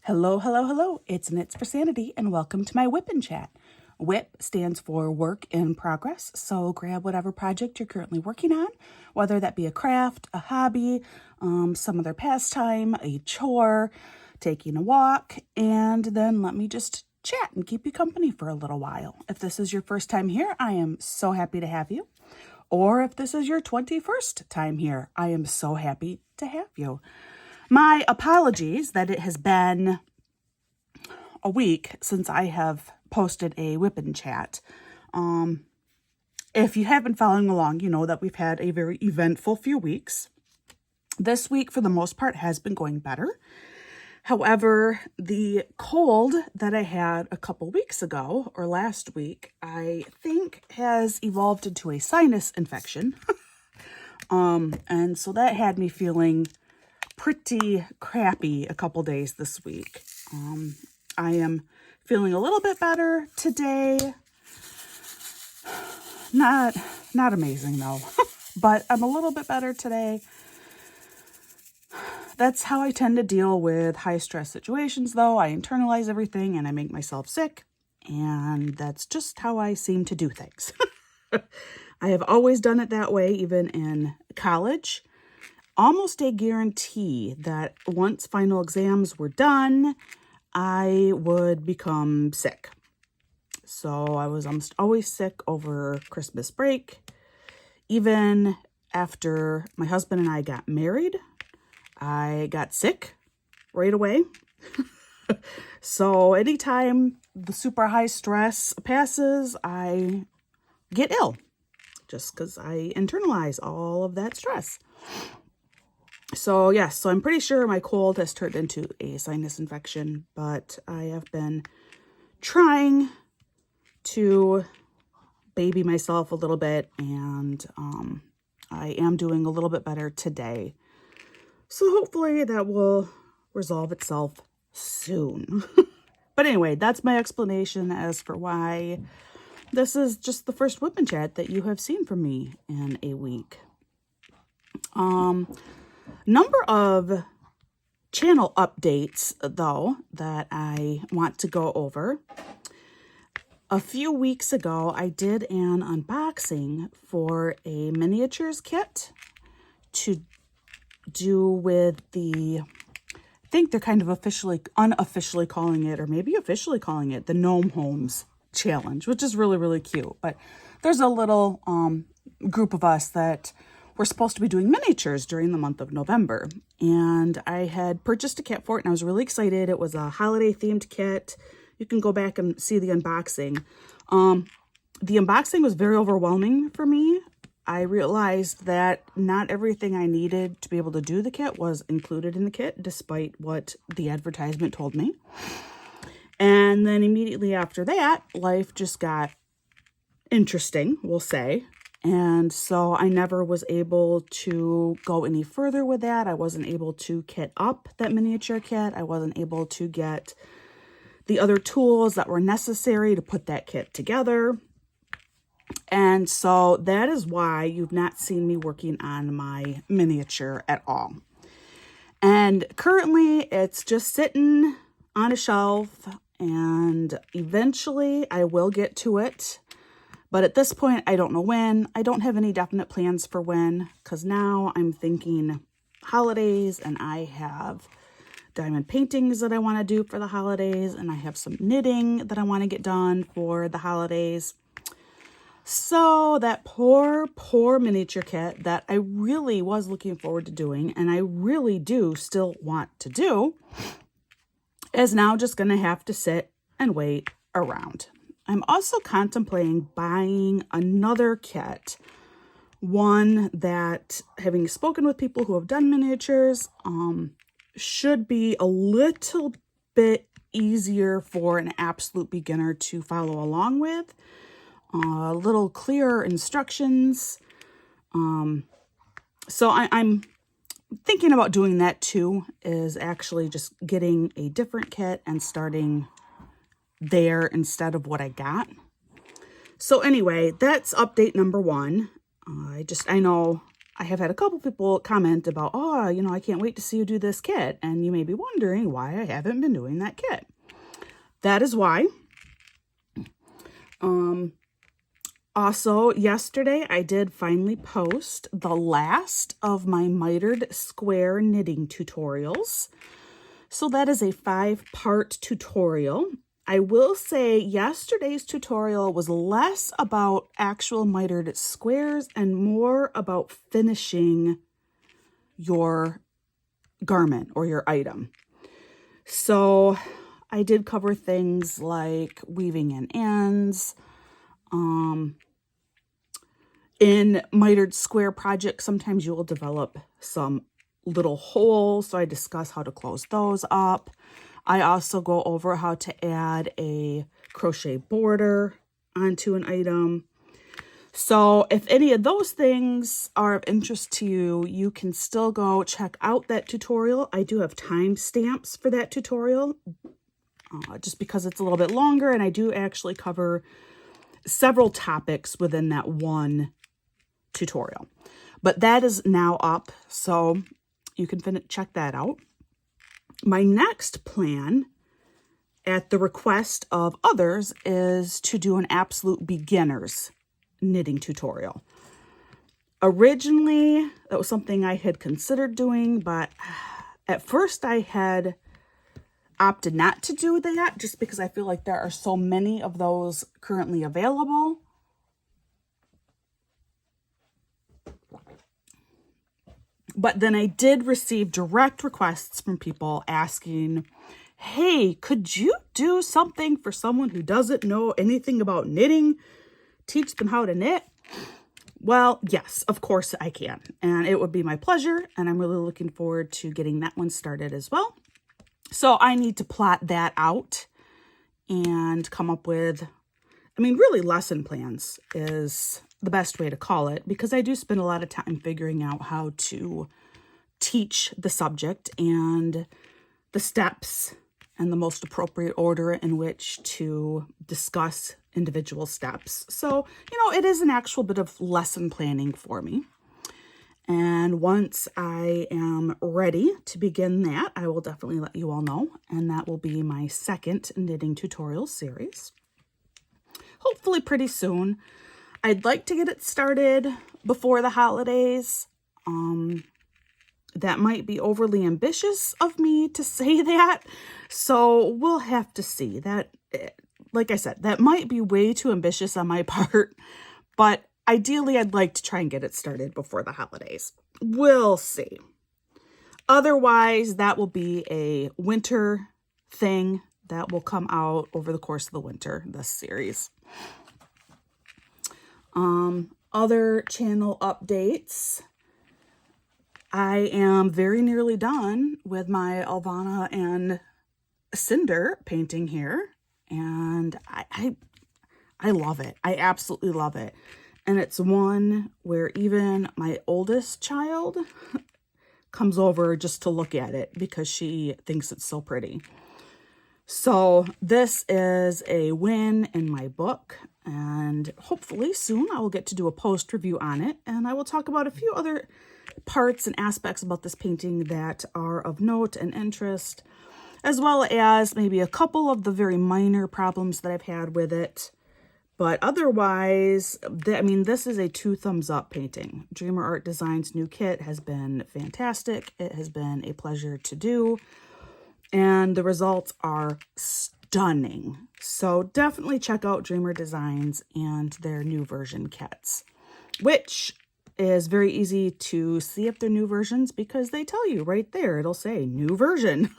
Hello, hello, hello. It's Knits for Sanity and welcome to my WIP Chat. WIP stands for Work in Progress, so grab whatever project you're currently working on, whether that be a craft, a hobby, some other pastime, a chore, taking a walk, and then let me just chat and keep you company for a little while. If this is your first time here, I am so happy to have you. Or if this is your 21st time here, I am so happy to have you. My apologies that it has been a week since I have posted a WIP Chat. If you have been following along, you know that we've had a very eventful few weeks. This week, for the most part, has been going better. However, the cold that I had a couple weeks ago, or last week, I think has evolved into a sinus infection. And so that had me feeling pretty crappy a couple days this week. I am feeling a little bit better today. Not amazing though, but I'm a little bit better today. That's how I tend to deal with high stress situations though. I internalize everything and I make myself sick, and that's just how I seem to do things. I have always done it that way, even in college. Almost a guarantee that once final exams were done, I would become sick. So I was almost always sick over Christmas break. Even after my husband and I got married, I got sick right away. So anytime the super high stress passes, I get ill just because I internalize all of that stress. So yes, so I'm pretty sure my cold has turned into a sinus infection, but I have been trying to baby myself a little bit, and I am doing a little bit better today. So hopefully that will resolve itself soon. But anyway, that's my explanation as for why this is just the first WIP Chat that you have seen from me in a week. Number of channel updates, though, that I want to go over. A few weeks ago, I did an unboxing for a miniatures kit to do with the, I think they're kind of unofficially calling it, or maybe officially calling it, the Gnome Homes Challenge, which is really, really cute. But there's a little group of us that we're supposed to be doing miniatures during the month of November. And I had purchased a kit for it and I was really excited. It was a holiday themed kit. You can go back and see the unboxing. The unboxing was very overwhelming for me. I realized that not everything I needed to be able to do the kit was included in the kit, despite what the advertisement told me. And then immediately after that, life just got interesting, we'll say. And so I never was able to go any further with that. I wasn't able to kit up that miniature kit. I wasn't able to get the other tools that were necessary to put that kit together. And so that is why you've not seen me working on my miniature at all. And currently it's just sitting on a shelf, and eventually I will get to it. But at this point, I don't know when. I don't have any definite plans for when, because now I'm thinking holidays, and I have diamond paintings that I want to do for the holidays, and I have some knitting that I want to get done for the holidays. So that poor miniature kit that I really was looking forward to doing, and I really do still want to do, is now just going to have to sit and wait around. I'm also contemplating buying another kit, one that, having spoken with people who have done miniatures, should be a little bit easier for an absolute beginner to follow along with. A little clearer instructions. So I'm thinking about doing that too, is actually just getting a different kit and starting there instead of what I got. So anyway, that's update number one. I know I have had a couple people comment about, oh, you know, I can't wait to see you do this kit. And you may be wondering why I haven't been doing that kit. That is why. Also, yesterday I did finally post the last of my mitered square knitting tutorials. So that is a 5-part tutorial. I will say yesterday's tutorial was less about actual mitered squares and more about finishing your garment or your item. So I did cover things like weaving in ends. In mitered square projects, sometimes you will develop some little holes, so I discuss how to close those up. I also go over how to add a crochet border onto an item. So if any of those things are of interest to you, you can still go check out that tutorial. I do have timestamps for that tutorial, just because it's a little bit longer, and I do actually cover several topics within that one tutorial. But that is now up, so you can check that out. My next plan, at the request of others, is to do an absolute beginner's knitting tutorial. Originally, that was something I had considered doing, but at first I had opted not to do that just because I feel like there are so many of those currently available. But then I did receive direct requests from people asking, hey, could you do something for someone who doesn't know anything about knitting? Teach them how to knit? Well, yes, of course I can. And it would be my pleasure. And I'm really looking forward to getting that one started as well. So I need to plot that out and come up with, really lesson plans is the best way to call it, because I do spend a lot of time figuring out how to teach the subject and the steps and the most appropriate order in which to discuss individual steps. So, it is an actual bit of lesson planning for me. And once I am ready to begin that, I will definitely let you all know. And that will be my second knitting tutorial series. Hopefully pretty soon. I'd like to get it started before the holidays. That might be overly ambitious of me to say that. So we'll have to see. That, like I said, that might be way too ambitious on my part. But ideally, I'd like to try and get it started before the holidays. We'll see. Otherwise, that will be a winter thing that will come out over the course of the winter, this series. Other channel updates. I am very nearly done with my Alvana and Cinder painting here. And I love it. I absolutely love it. And it's one where even my oldest child comes over just to look at it because she thinks it's so pretty. So this is a win in my book, and hopefully soon I will get to do a post review on it, and I will talk about a few other parts and aspects about this painting that are of note and interest, as well as maybe a couple of the very minor problems that I've had with it. But otherwise, this is a 2 thumbs up painting. Dreamer Art Design's new kit has been fantastic. It has been a pleasure to do. And the results are stunning. So definitely check out Dreamer Designs and their new version kits, which is very easy to see if they're new versions because they tell you right there. It'll say new version.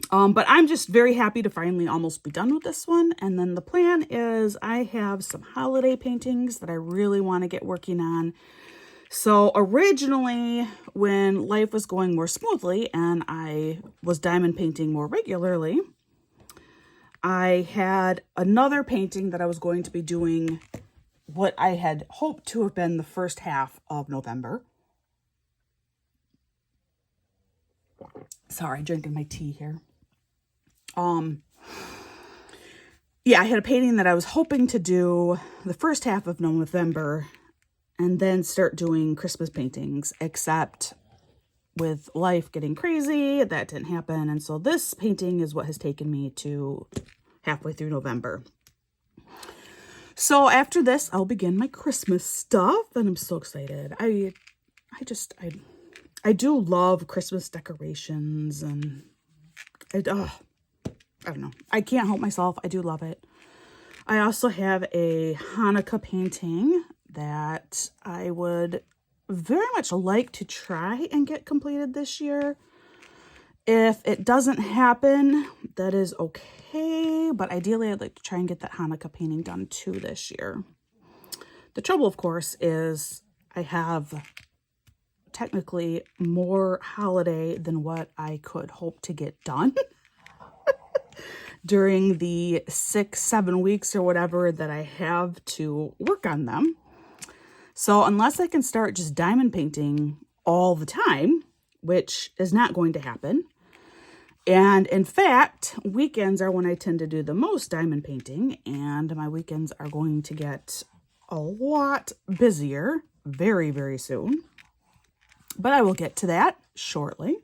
But I'm just very happy to finally almost be done with this one. And then the plan is I have some holiday paintings that I really want to get working on. So originally, when life was going more smoothly and I was diamond painting more regularly, I had another painting that I was going to be doing what I had hoped to have been the first half of November. Sorry, drinking my tea here. Yeah, I had a painting that I was hoping to do the first half of November, and then start doing Christmas paintings, except with life getting crazy, that didn't happen. And so this painting is what has taken me to halfway through November. So after this, I'll begin my Christmas stuff, and I'm so excited. I do love Christmas decorations, and I don't know. I can't help myself. I do love it. I also have a Hanukkah painting that I would very much like to try and get completed this year. If it doesn't happen, that is okay, but ideally I'd like to try and get that Hanukkah painting done too this year. The trouble, of course, is I have technically more holiday than what I could hope to get done during the 6-7 weeks or whatever that I have to work on them. So unless I can start just diamond painting all the time, which is not going to happen, and in fact, weekends are when I tend to do the most diamond painting, and my weekends are going to get a lot busier very, very soon. But I will get to that shortly.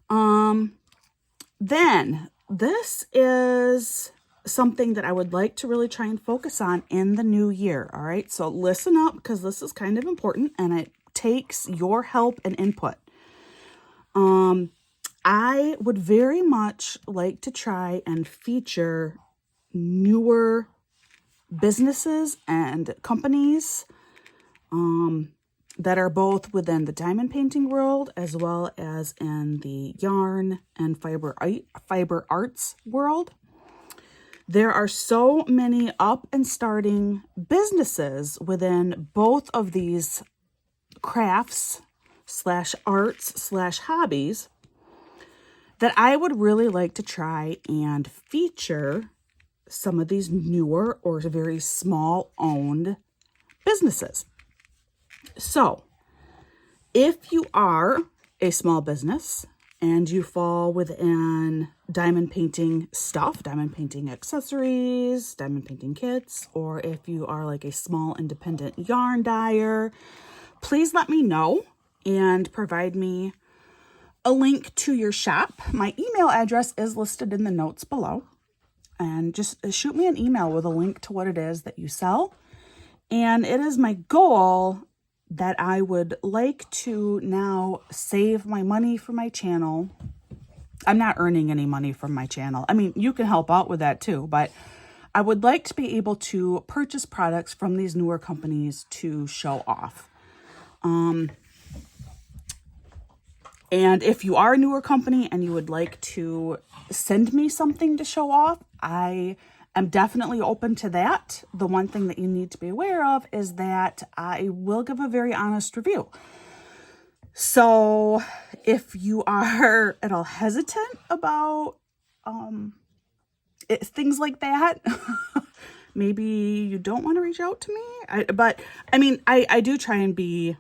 Then this is something that I would like to really try and focus on in the new year. All right, so listen up, because this is kind of important and it takes your help and input. I would very much like to try and feature newer businesses and companies that are both within the diamond painting world as well as in the yarn and fiber arts world. There are so many up and starting businesses within both of these crafts / arts / hobbies that I would really like to try and feature some of these newer or very small owned businesses. So if you are a small business and you fall within diamond painting stuff, diamond painting accessories, diamond painting kits, or if you are like a small independent yarn dyer, please let me know and provide me a link to your shop. My email address is listed in the notes below, and just shoot me an email with a link to what it is that you sell. And it is my goal that I would like to now save my money for my channel. I'm not earning any money from my channel. I mean, you can help out with that too, but I would like to be able to purchase products from these newer companies to show off. And if you are a newer company and you would like to send me something to show off, I am definitely open to that. The one thing that you need to be aware of is that I will give a very honest review. So if you are at all hesitant about things like that, maybe you don't want to reach out to me. But I do try and be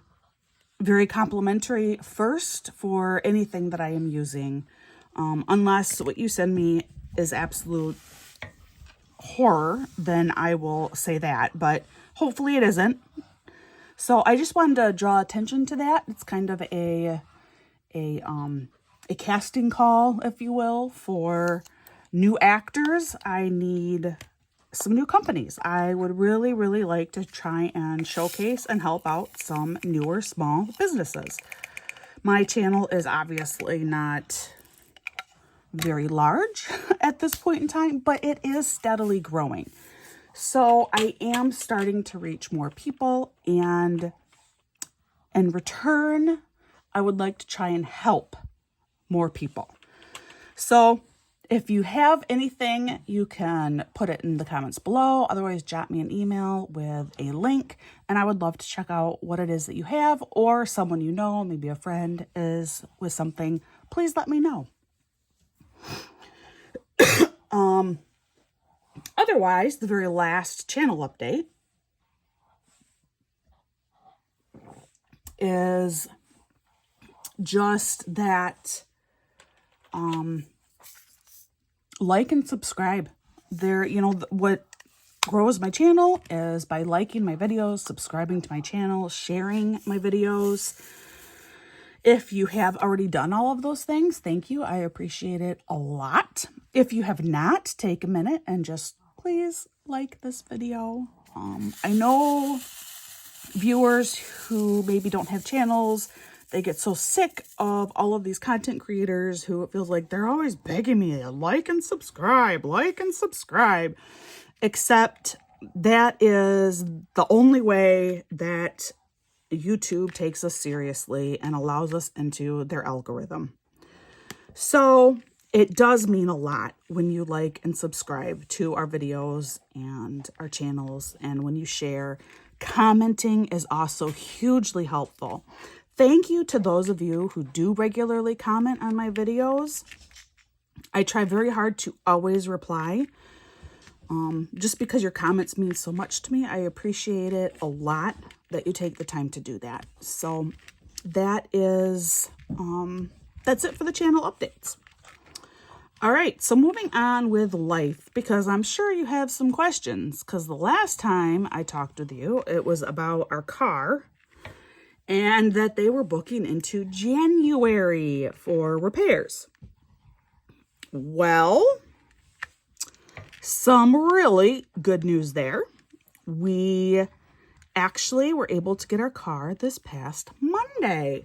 very complimentary first for anything that I am using, unless what you send me is absolute horror, then I will say that, but hopefully it isn't. So I just wanted to draw attention to that. It's kind of a casting call, if you will, for new actors. I need some new companies. I would really, really like to try and showcase and help out some newer small businesses. My channel is obviously not very large at this point in time, but it is steadily growing. So I am starting to reach more people, and in return, I would like to try and help more people. So if you have anything, you can put it in the comments below. Otherwise, jot me an email with a link, and I would love to check out what it is that you have, or someone you know, maybe a friend is with something. Please let me know. Otherwise, the very last channel update is just that like and subscribe. There, what grows my channel is by liking my videos, subscribing to my channel, sharing my videos. If you have already done all of those things, thank you. I appreciate it a lot. If you have not, take a minute and just please like this video. I know viewers who maybe don't have channels, they get so sick of all of these content creators who it feels like they're always begging me to like and subscribe, except that is the only way that YouTube takes us seriously and allows us into their algorithm. So it does mean a lot when you like and subscribe to our videos and our channels, and when you share. Commenting is also hugely helpful. Thank you to those of you who do regularly comment on my videos. I try very hard to always reply. Just because your comments mean so much to me, I appreciate it a lot that you take the time to do that. So that is, that's it for the channel updates. All right, so moving on with life, because I'm sure you have some questions, because the last time I talked with you, it was about our car and that they were booking into January for repairs. Well, some really good news there. We actually were able to get our car this past Monday.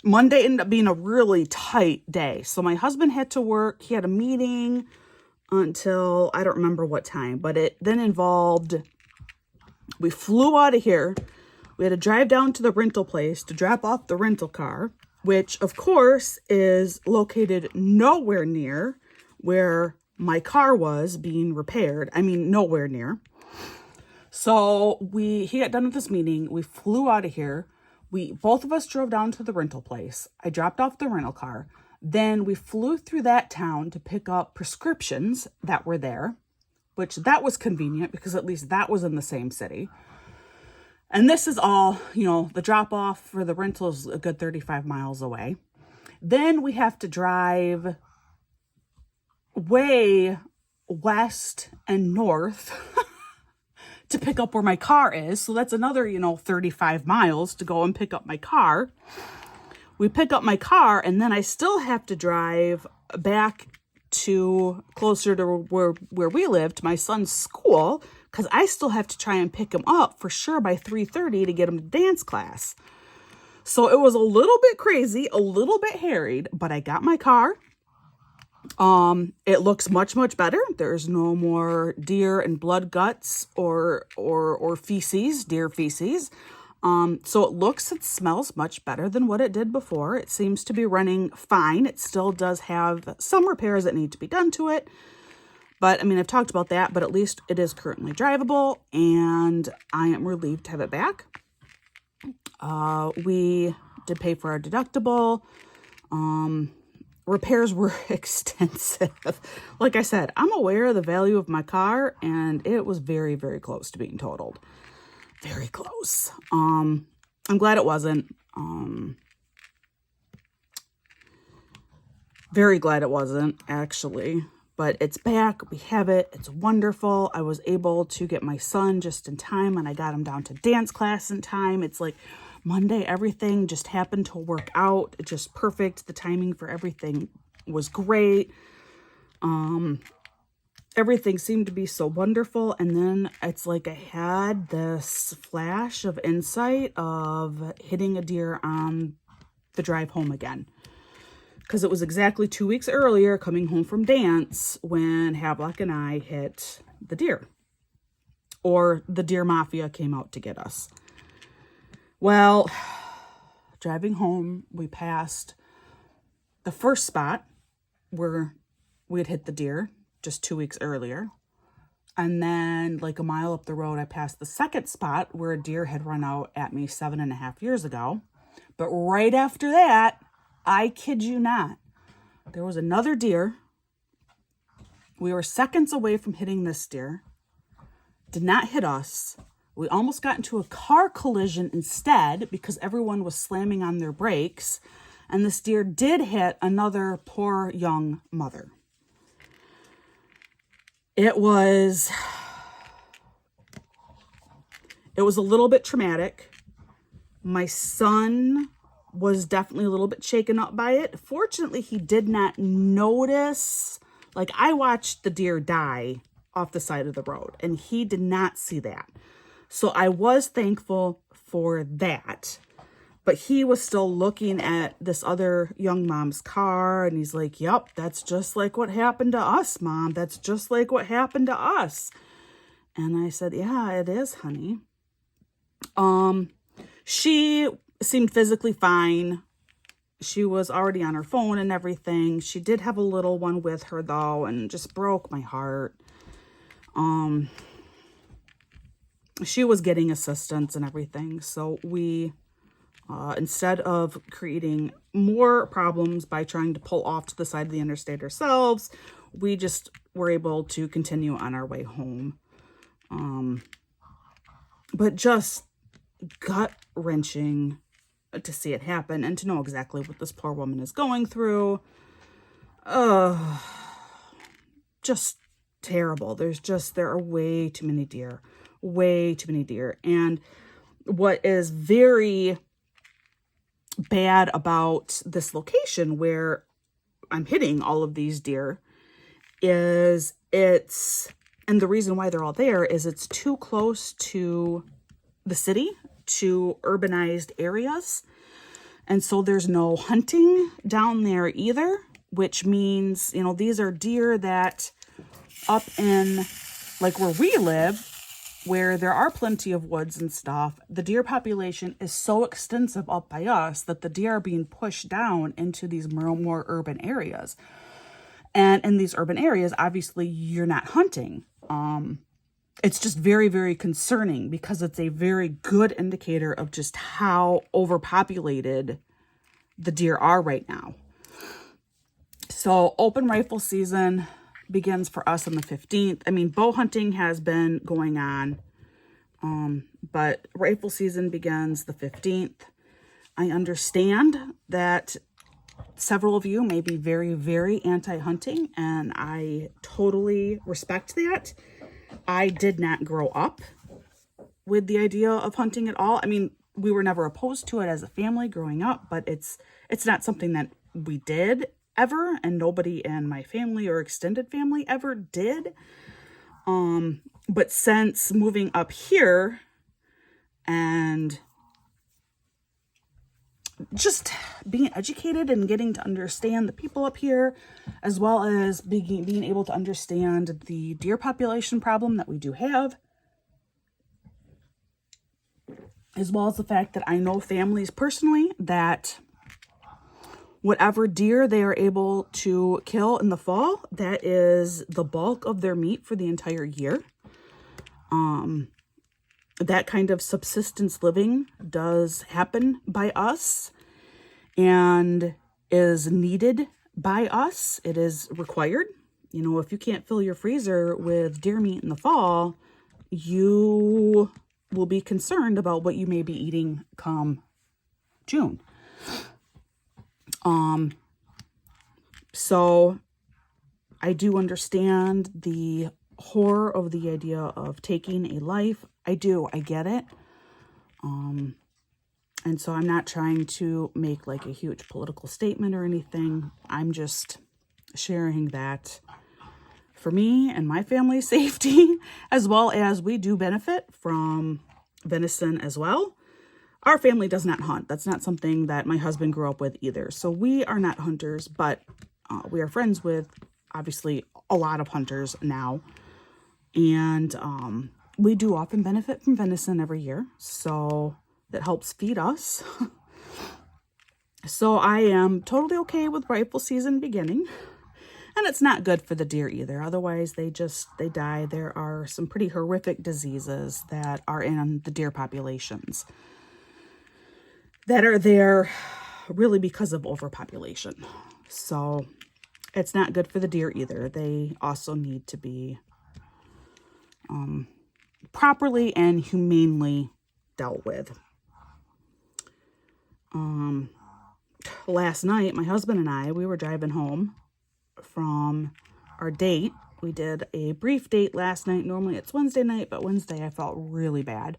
Monday ended up being a really tight day. So my husband had to work. He had a meeting until, I don't remember what time, but it then involved, we flew out of here. We had to drive down to the rental place to drop off the rental car, which of course is located nowhere near where my car was being repaired. I mean, nowhere near. So he got done with this meeting. We flew out of here. Both of us drove down to the rental place. I dropped off the rental car. Then we flew through that town to pick up prescriptions that were there, which that was convenient because at least that was in the same city. And this is all, the drop off for the rental is a good 35 miles away. Then we have to drive way west and north to pick up where my car is. So that's another, 35 miles to go and pick up my car. We pick up my car and then I still have to drive back to closer to where we live, to my son's school, because I still have to try and pick him up for sure by 3:30 to get him to dance class. So it was a little bit crazy, a little bit harried, but I got my car. It looks much, much better. There's no more deer and blood guts or feces, deer feces. So it looks and smells much better than what it did before. It seems to be running fine. It still does have some repairs that need to be done to it. But I mean, I've talked about that, but at least it is currently drivable and I am relieved to have it back. We did pay for our deductible. Repairs were extensive. Like I said, I'm aware of the value of my car and it was very, very close to being totaled. Very close. I'm glad it wasn't. Very glad it wasn't, actually. But it's back. We have it. It's wonderful. I was able to get my son just in time and I got him down to dance class in time. It's like Monday, everything just happened to work out. Just perfect. The timing for everything was great. Everything seemed to be so wonderful. And then it's like I had this flash of insight of hitting a deer on the drive home again. Because it was exactly 2 weeks earlier, coming home from dance, when Havelock and I hit the deer. Or the deer Mafia came out to get us. Well, driving home, we passed the first spot where we had hit the deer just 2 weeks earlier. And then like a mile up the road, I passed the second spot where a deer had run out at me 7.5 years ago. But right after that, I kid you not, there was another deer. We were seconds away from hitting this deer. Did not hit us. We almost got into a car collision instead because everyone was slamming on their brakes. And this deer did hit another poor young mother. It was a little bit traumatic. My son was definitely a little bit shaken up by it. Fortunately, he did not notice. Like, I watched the deer die off the side of the road, and he did not see that. So I was thankful for that. But he was still looking at this other young mom's car, and he's like, yep, that's just like what happened to us, Mom. That's just like what happened to us. And I said, yeah, it is, honey. She seemed physically fine. She was already on her phone and everything. She did have a little one with her, though, and just broke my heart. She was getting assistance and everything. So we, instead of creating more problems by trying to pull off to the side of the interstate ourselves, we just were able to continue on our way home. But just gut-wrenching to see it happen and to know exactly what this poor woman is going through. Just terrible. There are way too many deer. Way too many deer. And what is very bad about this location where I'm hitting all of these deer is and the reason why they're all there is it's too close to the city, to urbanized areas. And so there's no hunting down there either, which means, you know, these are deer that up in like where we live, where there are plenty of woods and stuff, the deer population is so extensive up by us that the deer are being pushed down into these more urban areas. And in these urban areas, obviously, you're not hunting. It's just very, very concerning because it's a very good indicator of just how overpopulated the deer are right now. So open rifle season begins for us on the 15th. I mean, bow hunting has been going on, but rifle season begins the 15th. I understand that several of you may be very, very anti-hunting, and I totally respect that. I did not grow up with the idea of hunting at all. I mean, we were never opposed to it as a family growing up, but it's not something that we did ever, and nobody in my family or extended family ever did. But since moving up here and just being educated and getting to understand the people up here, as well as being able to understand the deer population problem that we do have, as well as the fact that I know families personally that whatever deer they are able to kill in the fall, that is the bulk of their meat for the entire year. That kind of subsistence living does happen by us and is needed by us. It is required. You know, if you can't fill your freezer with deer meat in the fall, you will be concerned about what you may be eating come June. So I do understand the horror of the idea of taking a life. I get it. And so I'm not trying to make like a huge political statement or anything. I'm just sharing that for me and my family's safety, as well as we do benefit from venison as well. Our family does not hunt. That's not something that my husband grew up with either. So we are not hunters, but we are friends with, obviously, a lot of hunters now. And we do often benefit from venison every year. So that helps feed us. So I am totally okay with rifle season beginning. And it's not good for the deer either. Otherwise, they die. There are some pretty horrific diseases that are in the deer populations that are there really because of overpopulation. So it's not good for the deer either. They also need to be properly and humanely dealt with. Last night, my husband and I, we were driving home from our date We did a brief date last night. Normally it's Wednesday night, but Wednesday I felt really bad.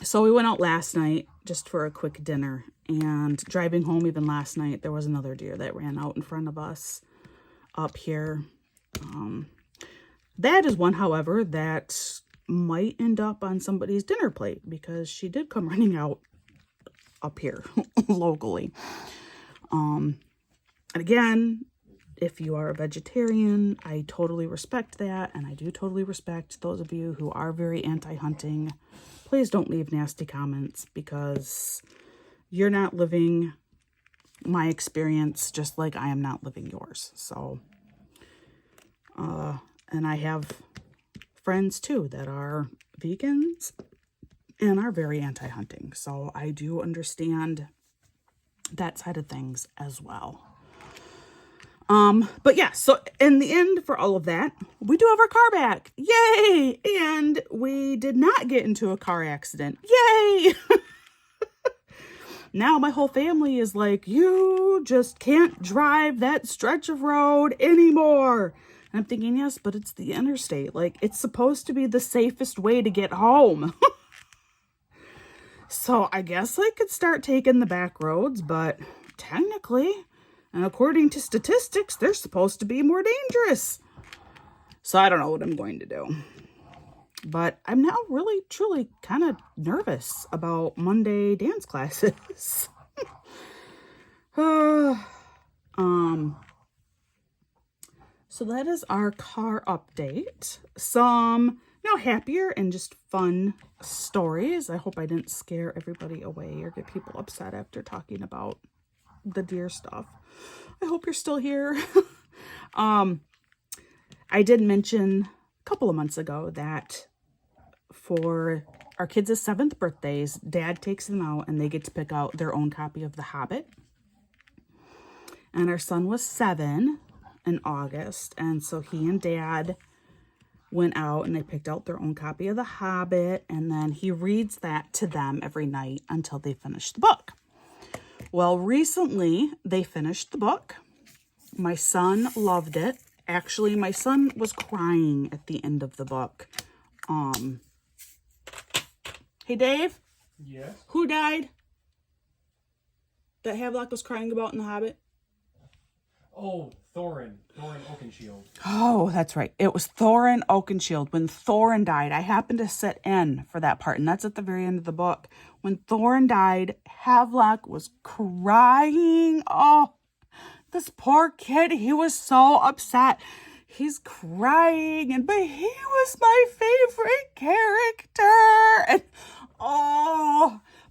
So we went out last night just for a quick dinner. And driving home even last night, there was another deer that ran out in front of us up here. That is one, however, that might end up on somebody's dinner plate because she did come running out up here locally. And again, if you are a vegetarian, I totally respect that. And I do totally respect those of you who are very anti-hunting. Please don't leave nasty comments because you're not living my experience just like I am not living yours. So, and I have friends too that are vegans and are very anti-hunting. So I do understand that side of things as well. But yeah, so in the end for all of that, we do have our car back. Yay! And we did not get into a car accident. Yay! Now my whole family is like, you just can't drive that stretch of road anymore. And I'm thinking, yes, but it's the interstate. Like, it's supposed to be the safest way to get home. So I guess I could start taking the back roads, but technically, and according to statistics, they're supposed to be more dangerous. So I don't know what I'm going to do. But I'm now really, truly kind of nervous about Monday dance classes. So that is our car update. Some, happier and just fun stories. I hope I didn't scare everybody away or get people upset after talking about the deer stuff. I hope you're still here. I did mention a couple of months ago that for our kids' 7th birthdays, Dad takes them out and they get to pick out their own copy of The Hobbit. And our son was 7 in August, and so he and Dad went out and they picked out their own copy of The Hobbit, and then he reads that to them every night until they finish the book. Well, recently they finished the book. My son loved it. Actually, my son was crying at the end of the book. Hey, Dave? Yes? Who died that Havelock was crying about in The Hobbit? Oh, Thorin Oakenshield. Oh, that's right. It was Thorin Oakenshield. When Thorin died, I happened to sit in for that part, and that's at the very end of the book. When Thorin died, Havelock was crying. Oh, this poor kid, he was so upset. He's crying, but he was my favorite character. And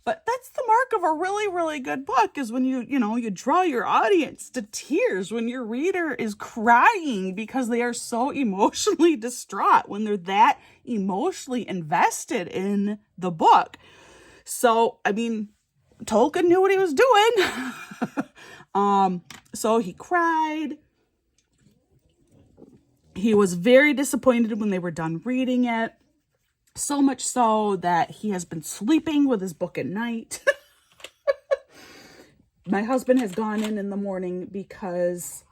but that's the mark of a really, really good book is when you draw your audience to tears when your reader is crying because they are so emotionally distraught, when they're that emotionally invested in the book. So, I mean, Tolkien knew what he was doing. So he cried. He was very disappointed when they were done reading it. So much so that he has been sleeping with his book at night. My husband has gone in the morning because,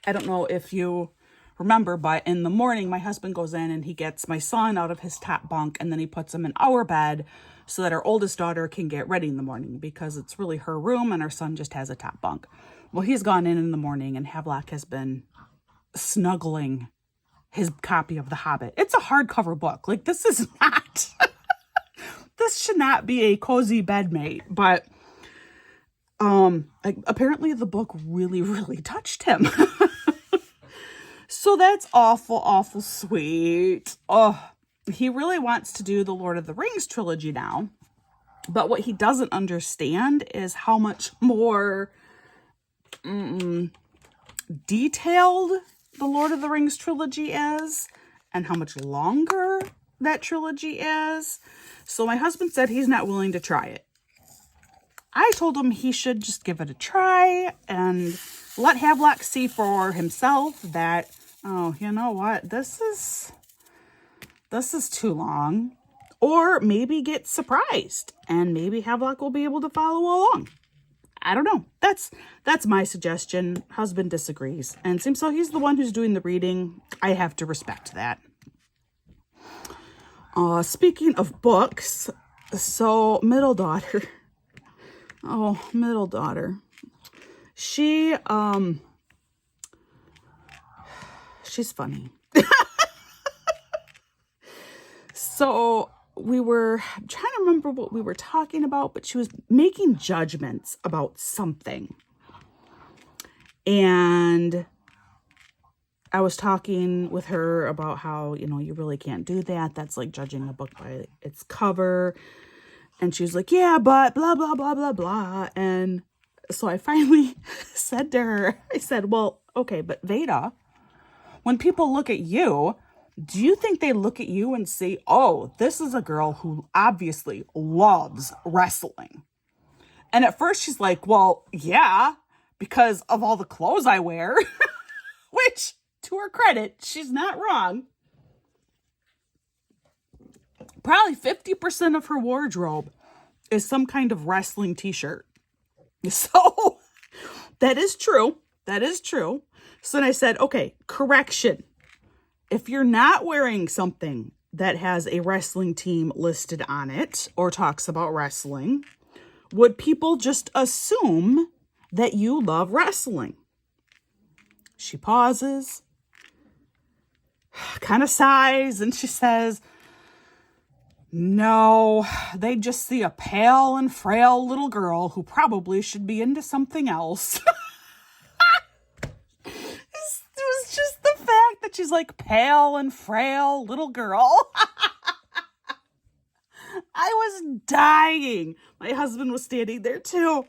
I don't know if you remember, but in the morning, my husband goes in and he gets my son out of his top bunk and then he puts him in our bed so that our oldest daughter can get ready in the morning because it's really her room and our son just has a top bunk. Well, he's gone in the morning and Havelock has been snuggling his copy of The Hobbit. It's a hardcover book. Like, this is not, this should not be a cozy bedmate, but, apparently the book really, really touched him. So that's awful, awful sweet. Oh, he really wants to do the Lord of the Rings trilogy now, but what he doesn't understand is how much more, detailed the Lord of the Rings trilogy is and how much longer that trilogy is. So my husband said he's not willing to try it. I told him he should just give it a try and let Havelock see for himself that, oh, you know what, this is too long. Or maybe get surprised and maybe Havelock will be able to follow along. I don't know. That's my suggestion. Husband disagrees. And seems so he's the one who's doing the reading. I have to respect that. Speaking of books, so middle daughter. Oh, middle daughter. She's funny. So I'm trying to remember what we were talking about, but she was making judgments about something. And I was talking with her about how, you really can't do that. That's like judging a book by its cover. And she was like, yeah, but blah, blah, blah, blah, blah. And so I finally said to her, I said, well, okay, but Veda, when people look at you, do you think they look at you and see, oh, this is a girl who obviously loves wrestling? And at first she's like, well, yeah, because of all the clothes I wear, which to her credit, she's not wrong. Probably 50% of her wardrobe is some kind of wrestling t-shirt. So that is true. That is true. So then I said, okay, correction. If you're not wearing something that has a wrestling team listed on it or talks about wrestling, would people just assume that you love wrestling? She pauses, kind of sighs, and she says, no, they just see a pale and frail little girl who probably should be into something else. It was just the fact that she's like pale and frail little girl. I was dying. My husband was standing there too.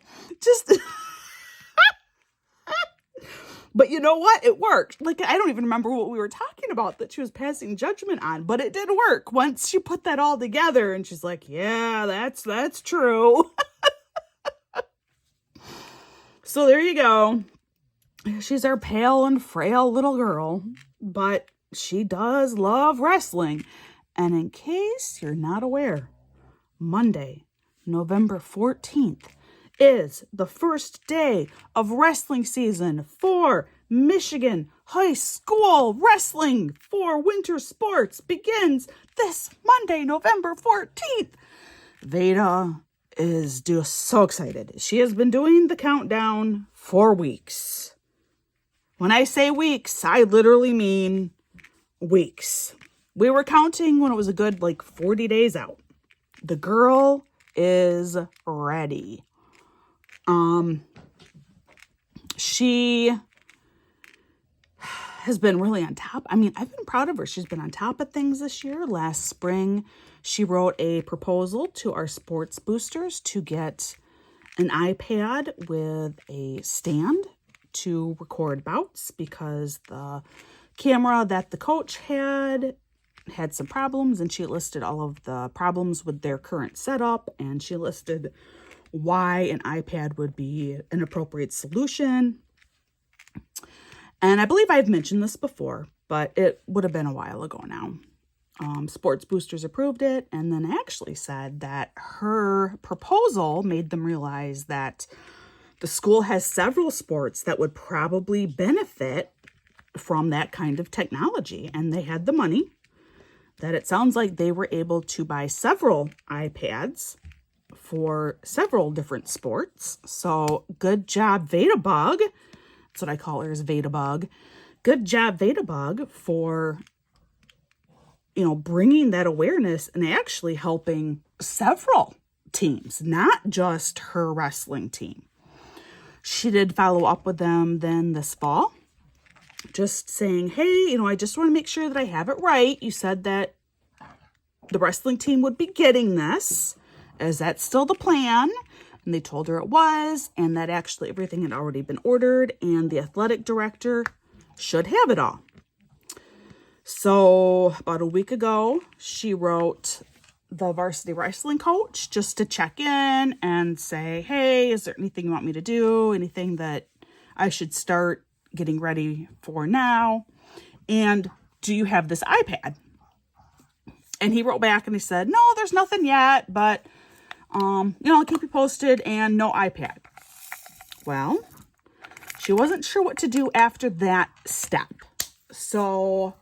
But you know what? It worked. Like, I don't even remember what we were talking about that she was passing judgment on, but it did work once she put that all together and she's like, yeah, that's true. So there you go. She's our pale and frail little girl, but she does love wrestling. And in case you're not aware, Monday, November 14th, is the first day of wrestling season for Michigan High School. Wrestling for winter sports begins this Monday, November 14th. Veda is just so excited. She has been doing the countdown for weeks. When I say weeks, I literally mean weeks. We were counting when it was a good 40 days out. The girl is ready. She has been really on top. I mean, I've been proud of her. She's been on top of things this year. Last spring, she wrote a proposal to our sports boosters to get an iPad with a stand to record bouts because the camera that the coach had some problems, and she listed all of the problems with their current setup, and she listed why an iPad would be an appropriate solution. And I believe I've mentioned this before, but it would have been a while ago now. Sports Boosters approved it and then actually said that her proposal made them realize that the school has several sports that would probably benefit from that kind of technology. And they had the money, that it sounds like they were able to buy several iPads for several different sports. So good job, Vedabug. That's what I call her, is Vedabug. Good job, Vedabug, for, bringing that awareness and actually helping several teams, not just her wrestling team. She did follow up with them then this fall, just saying, hey, I just want to make sure that I have it right. You said that the wrestling team would be getting this. Is that still the plan? And they told her it was, and that actually everything had already been ordered, and the athletic director should have it all. So about a week ago, she wrote the varsity wrestling coach just to check in and say, hey, is there anything you want me to do? Anything that I should start getting ready for now? And do you have this iPad? And he wrote back and he said, no, there's nothing yet, but I'll keep you posted, and no iPad. Well, she wasn't sure what to do after that step. So,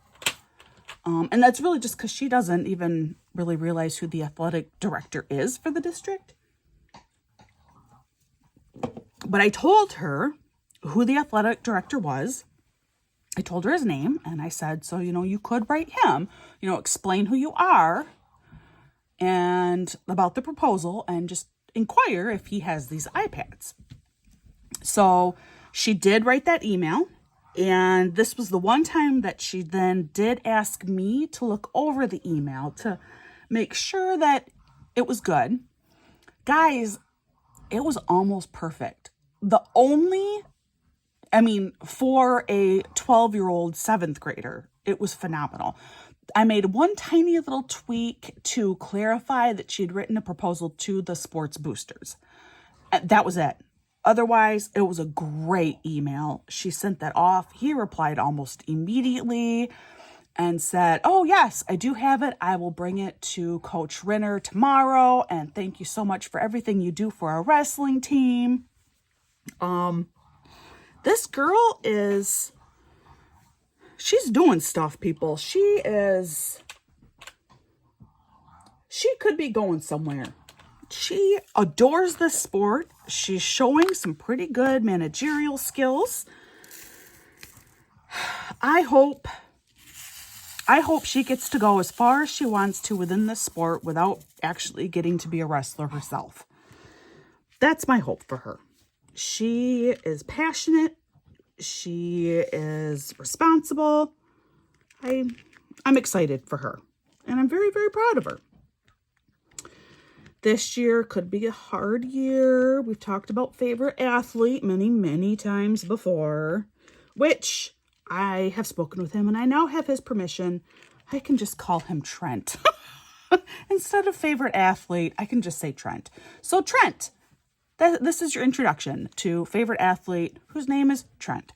and that's really just because she doesn't even really realize who the athletic director is for the district. But I told her who the athletic director was. I told her his name, and I said, so, you could write him, explain who you are and about the proposal and just inquire if he has these iPads. So she did write that email, and this was the one time that she then did ask me to look over the email to make sure that it was good. Guys, it was almost perfect. For a 12-year-old 7th grader, it was phenomenal. I made one tiny little tweak to clarify that she'd written a proposal to the sports boosters. That was it. Otherwise, it was a great email. She sent that off. He replied almost immediately and said, oh, yes, I do have it. I will bring it to Coach Renner tomorrow. And thank you so much for everything you do for our wrestling team. This girl she's doing stuff, people. She could be going somewhere. She adores this sport. She's showing some pretty good managerial skills. I hope she gets to go as far as she wants to within this sport without actually getting to be a wrestler herself. That's my hope for her. She is passionate. She is responsible. I'm excited for her. And I'm very, very proud of her. This year could be a hard year. We've talked about favorite athlete many, many times before, which I have spoken with him and I now have his permission. I can just call him Trent. Instead of favorite athlete, I can just say Trent. So Trent. This is your introduction to favorite athlete whose name is Trent.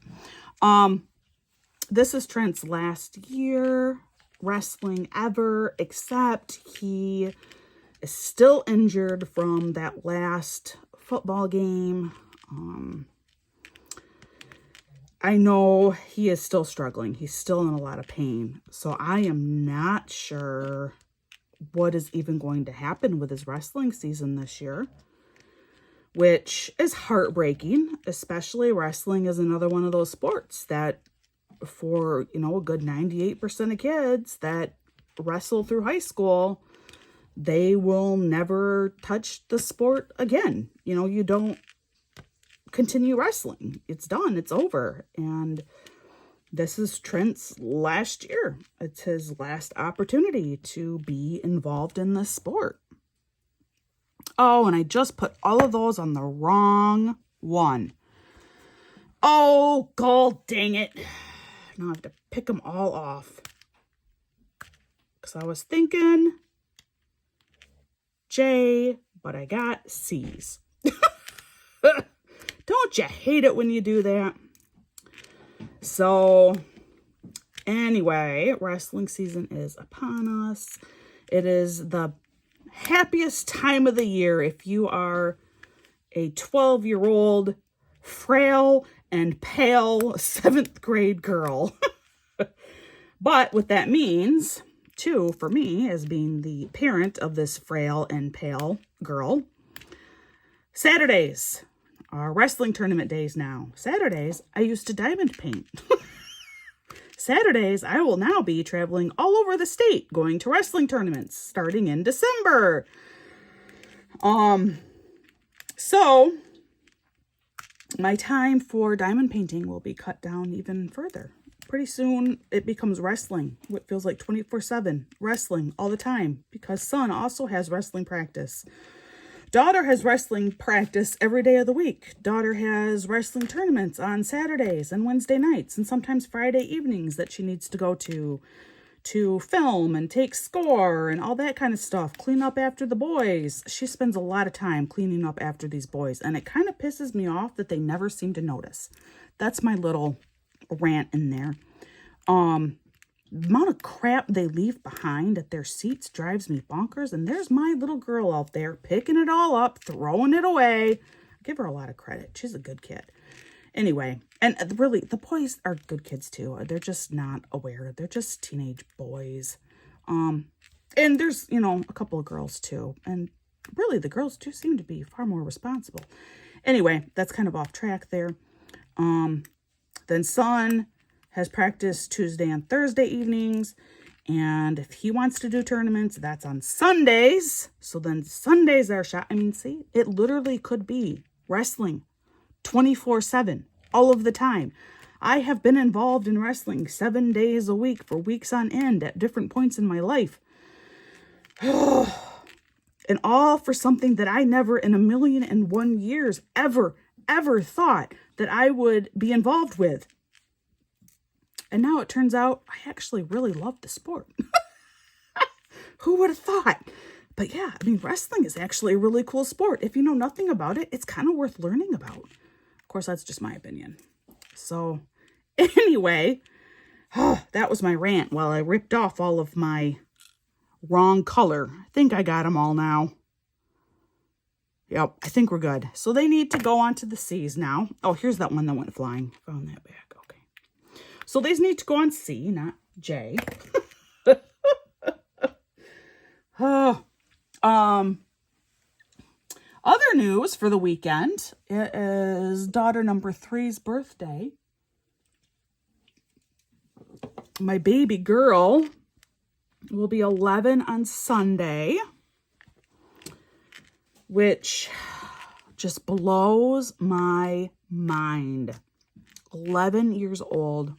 This is Trent's last year wrestling ever, except he is still injured from that last football game. I know he is still struggling. He's still in a lot of pain. So I am not sure what is even going to happen with his wrestling season this year, which is heartbreaking. Especially wrestling is another one of those sports that for, a good 98% of kids that wrestle through high school, they will never touch the sport again. You don't continue wrestling. It's done. It's over. And this is Trent's last year. It's his last opportunity to be involved in this sport. Oh, and I just put all of those on the wrong one. Oh, god dang it. Now I have to pick them all off. Because I was thinking J, but I got C's. Don't you hate it when you do that? So, anyway, wrestling season is upon us. It is the happiest time of the year if you are a 12-year-old frail and pale 7th grade girl. But what that means, too, for me, as being the parent of this frail and pale girl, Saturdays are wrestling tournament days now. Saturdays, I used to diamond paint. Saturdays, I will now be traveling all over the state, going to wrestling tournaments starting in December. So my time for diamond painting will be cut down even further. Pretty soon it becomes wrestling. What feels like 24/7 wrestling all the time, because son also has wrestling practice. Daughter has wrestling practice every day of the week. Daughter has wrestling tournaments on Saturdays and Wednesday nights and sometimes Friday evenings that she needs to go to film and take score and all that kind of stuff. Clean up after the boys. She spends a lot of time cleaning up after these boys, and it kind of pisses me off that they never seem to notice. That's my little rant in there. The amount of crap they leave behind at their seats drives me bonkers. And there's my little girl out there picking it all up, throwing it away. Give her a lot of credit. She's a good kid. Anyway, and really, the boys are good kids too. They're just not aware. They're just teenage boys. And there's, a couple of girls too. And really, the girls do seem to be far more responsible. Anyway, that's kind of off track there. Then son has practice Tuesday and Thursday evenings. And if he wants to do tournaments, that's on Sundays. So then Sundays are shot. I mean, see, it literally could be wrestling 24/7, all of the time. I have been involved in wrestling 7 days a week for weeks on end at different points in my life. And all for something that I never in 1,000,001 years ever thought that I would be involved with. And now it turns out I actually really love the sport. Who would have thought? But yeah, I mean, wrestling is actually a really cool sport. If you know nothing about it, it's kind of worth learning about. Of course, that's just my opinion. So anyway, that was my rant while I ripped off all of my wrong color. I think I got them all now. Yep, I think we're good. So they need to go onto the C's now. Oh, here's that one that went flying. Found that back. Okay. So these need to go on C, not J. Other news for the weekend, it is daughter number 3's birthday. My baby girl will be 11 on Sunday, which just blows my mind. 11 years old.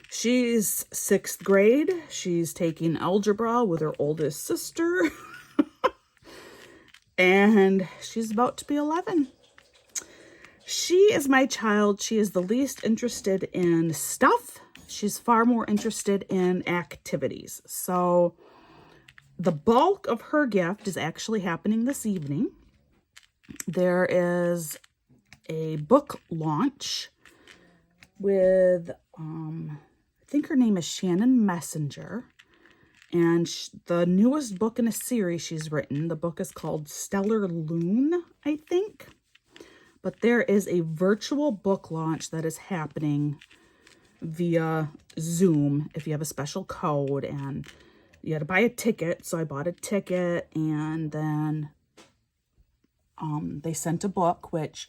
She's 6th grade. She's taking algebra with her oldest sister. And she's about to be 11. She is my child. She is the least interested in stuff. She's far more interested in activities. So the bulk of her gift is actually happening this evening. There is a book launch with, I think her name is Shannon Messenger. And the newest book in a series she's written, the book is called Stellar Loon, I think. But there is a virtual book launch that is happening via Zoom if you have a special code. And you had to buy a ticket. So I bought a ticket, and then they sent a book, which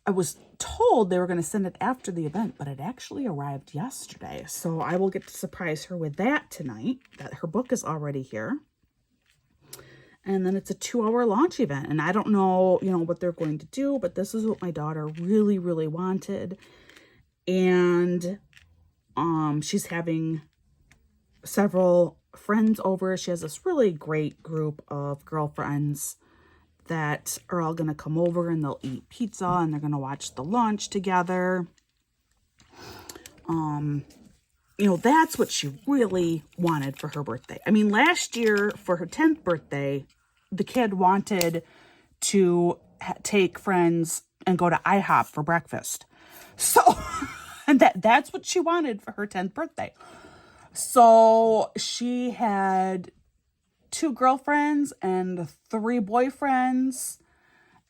I was told they were going to send it after the event, but it actually arrived yesterday. So I will get to surprise her with that tonight, that her book is already here. And then it's a 2-hour launch event. And I don't know, what they're going to do, but this is what my daughter really, really wanted. And she's having several friends over. She has this really great group of girlfriends that are all going to come over, and they'll eat pizza, and they're going to watch the launch together. That's what she really wanted for her birthday. I mean, last year for her 10th birthday, the kid wanted to take friends and go to IHOP for breakfast. So, and that's what she wanted for her 10th birthday. So she had 2 girlfriends and 3 boyfriends.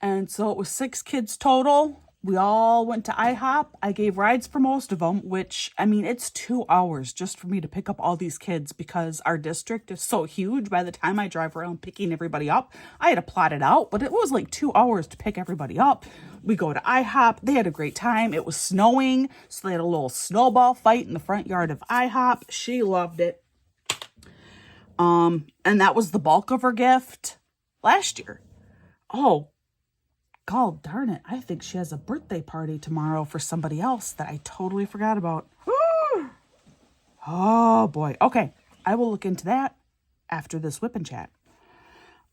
And so it was 6 kids total. We all went to IHOP. I gave rides for most of them, which, I mean, it's 2 hours just for me to pick up all these kids because our district is so huge. By the time I drive around picking everybody up, I had to plot it out, but it was like 2 hours to pick everybody up. We go to IHOP. They had a great time. It was snowing, so they had a little snowball fight in the front yard of IHOP. She loved it. And that was the bulk of her gift last year. Oh, God darn it. I think she has a birthday party tomorrow for somebody else that I totally forgot about. Oh, boy. Okay. I will look into that after this WIP Chat.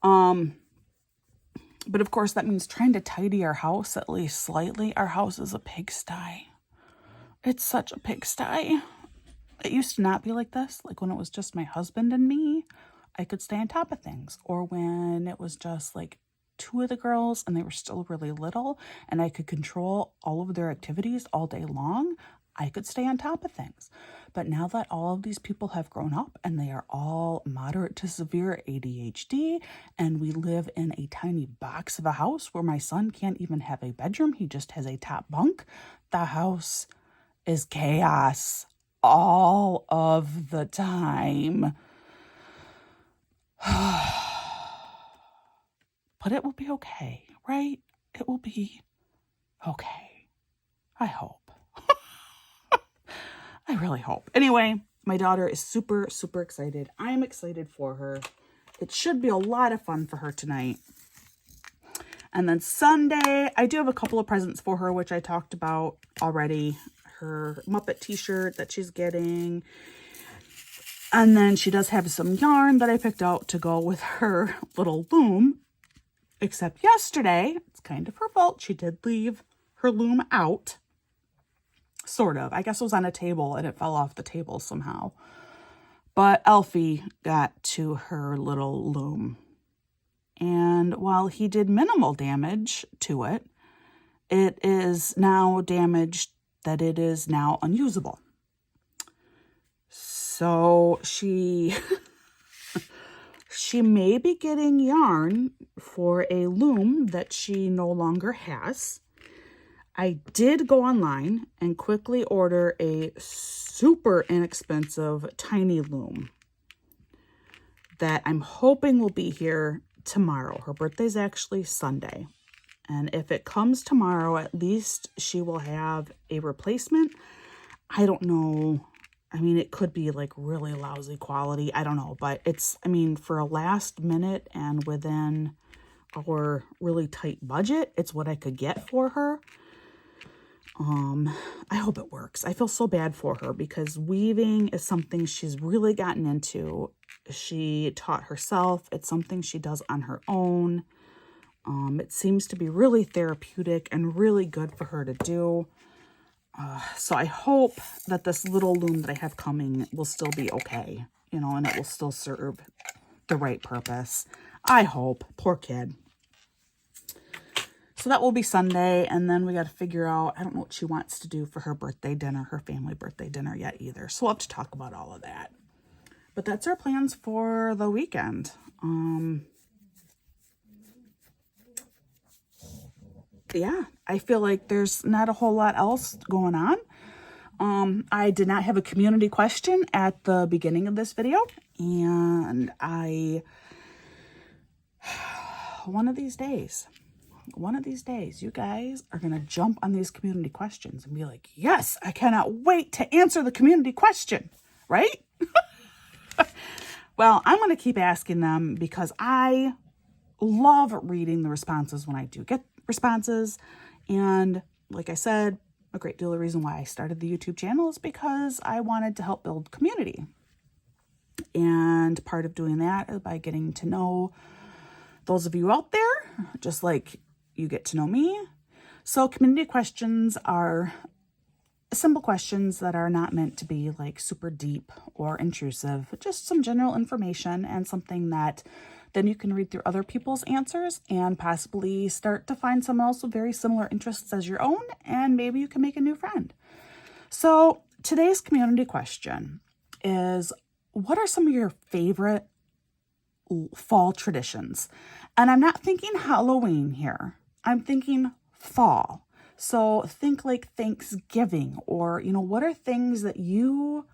But of course, that means trying to tidy our house at least slightly. Our house is a pigsty. It's such a pigsty. It used to not be like this. Like when it was just my husband and me, I could stay on top of things. Or when it was just like 2 of the girls and they were still really little and I could control all of their activities all day long, I could stay on top of things. But now that all of these people have grown up and they are all moderate to severe ADHD, and we live in a tiny box of a house where my son can't even have a bedroom, he just has a top bunk, the house is chaos all of the time. But it will be okay, right? It will be okay. I hope. I really hope. Anyway, my daughter is super, super excited. I'm excited for her. It should be a lot of fun for her tonight. And then Sunday, I do have a couple of presents for her, which I talked about already. Her Muppet t-shirt that she's getting. And then she does have some yarn that I picked out to go with her little loom. Except yesterday, it's kind of her fault, she did leave her loom out. Sort of. I guess it was on a table and it fell off the table somehow. But Elfie got to her little loom. And while he did minimal damage to it, it is now damaged that it is now unusable. So she may be getting yarn for a loom that she no longer has. I did go online and quickly order a super inexpensive tiny loom that I'm hoping will be here tomorrow. Her birthday's actually Sunday. And if it comes tomorrow, at least she will have a replacement. I don't know. I mean, it could be like really lousy quality. I don't know. But it's, I mean, for a last minute and within our really tight budget, it's what I could get for her. I hope it works. I feel so bad for her because weaving is something she's really gotten into. She taught herself. It's something she does on her own. It seems to be really therapeutic and really good for her to do. So I hope that this little loom that I have coming will still be okay, you know, and it will still serve the right purpose. I hope. Poor kid. So that will be Sunday, and then we got to figure out, I don't know what she wants to do for her birthday dinner, her family birthday dinner yet either. So we'll have to talk about all of that. But that's our plans for the weekend. Yeah, I feel like there's not a whole lot else going on. I did not have a community question at the beginning of this video, and one of these days, you guys are going to jump on these community questions and be like, yes, I cannot wait to answer the community question, right? Well, I'm going to keep asking them because I love reading the responses when I do get responses. And like I said, a great deal of the reason why I started the YouTube channel is because I wanted to help build community. And part of doing that is by getting to know those of you out there, just like you get to know me. So community questions are simple questions that are not meant to be like super deep or intrusive, just some general information and something that then you can read through other people's answers and possibly start to find someone else with very similar interests as your own, and maybe you can make a new friend. So today's community question is, what are some of your favorite fall traditions? And I'm not thinking Halloween here. I'm thinking fall. So think like Thanksgiving, or, you know, what are things that you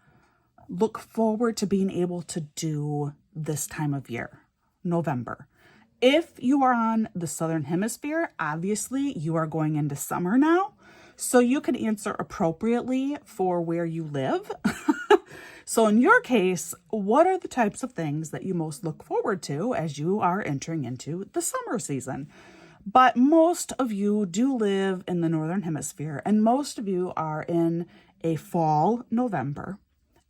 look forward to being able to do this time of year, November? If you are on the Southern Hemisphere, obviously you are going into summer now, so you can answer appropriately for where you live. So in your case, what are the types of things that you most look forward to as you are entering into the summer season? But most of you do live in the Northern Hemisphere, and most of you are in a fall November.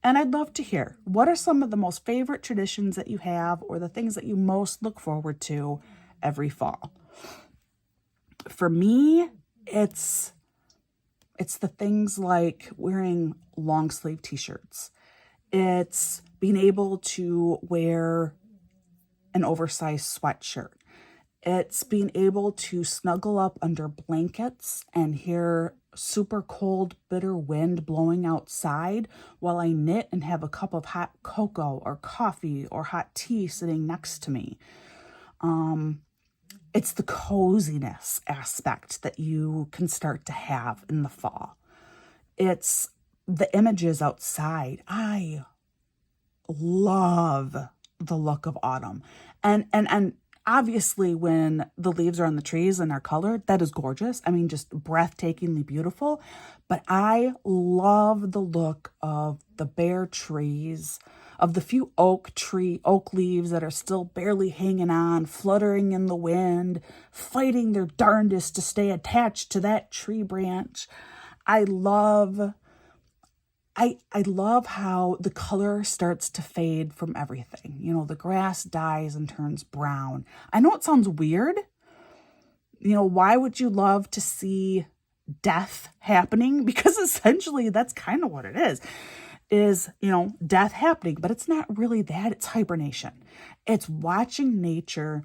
And I'd love to hear, what are some of the most favorite traditions that you have, or the things that you most look forward to every fall? For me, it's the things like wearing long sleeve t-shirts. It's being able to wear an oversized sweatshirt. It's being able to snuggle up under blankets and hear super cold, bitter wind blowing outside while I knit and have a cup of hot cocoa or coffee or hot tea sitting next to me. It's the coziness aspect that you can start to have in the fall. It's the images outside. I love the look of autumn. And obviously when the leaves are on the trees and are colored, that is gorgeous. I mean, just breathtakingly beautiful. But I love the look of the bare trees, of the few oak leaves that are still barely hanging on, fluttering in the wind, fighting their darndest to stay attached to that tree branch. I love how the color starts to fade from everything. You know, the grass dies and turns brown. I know it sounds weird. You know, why would you love to see death happening? Because essentially that's kind of what it is, you know, death happening, but it's not really that. It's hibernation. It's watching nature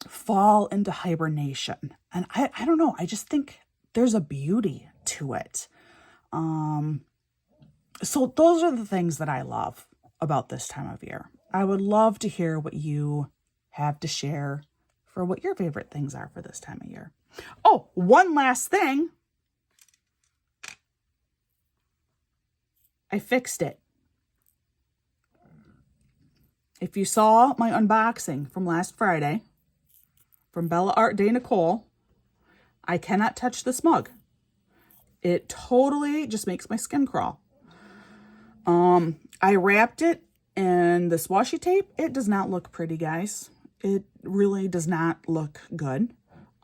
fall into hibernation. And I don't know. I just think there's a beauty to it. So those are the things that I love about this time of year. I would love to hear what you have to share for what your favorite things are for this time of year. Oh, one last thing. I fixed it. If you saw my unboxing from last Friday from Bella Art Day Nicole, I cannot touch this mug. It totally just makes my skin crawl. I wrapped it in this washi tape. It does not look pretty, guys. It really does not look good.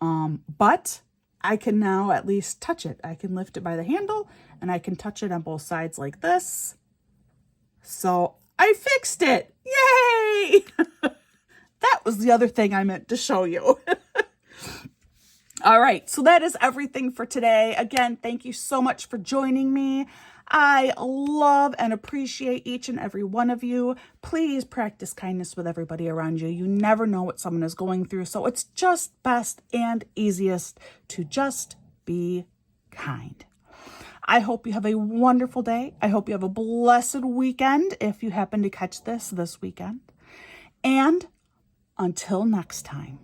But I can now at least touch it. I can lift it by the handle and I can touch it on both sides like this. So I fixed it. Yay! That was the other thing I meant to show you. All right, so that is everything for today. Again, thank you so much for joining me. I love and appreciate each and every one of you. Please practice kindness with everybody around you. You never know what someone is going through, so it's just best and easiest to just be kind. I hope you have a wonderful day. I hope you have a blessed weekend if you happen to catch this weekend. And until next time.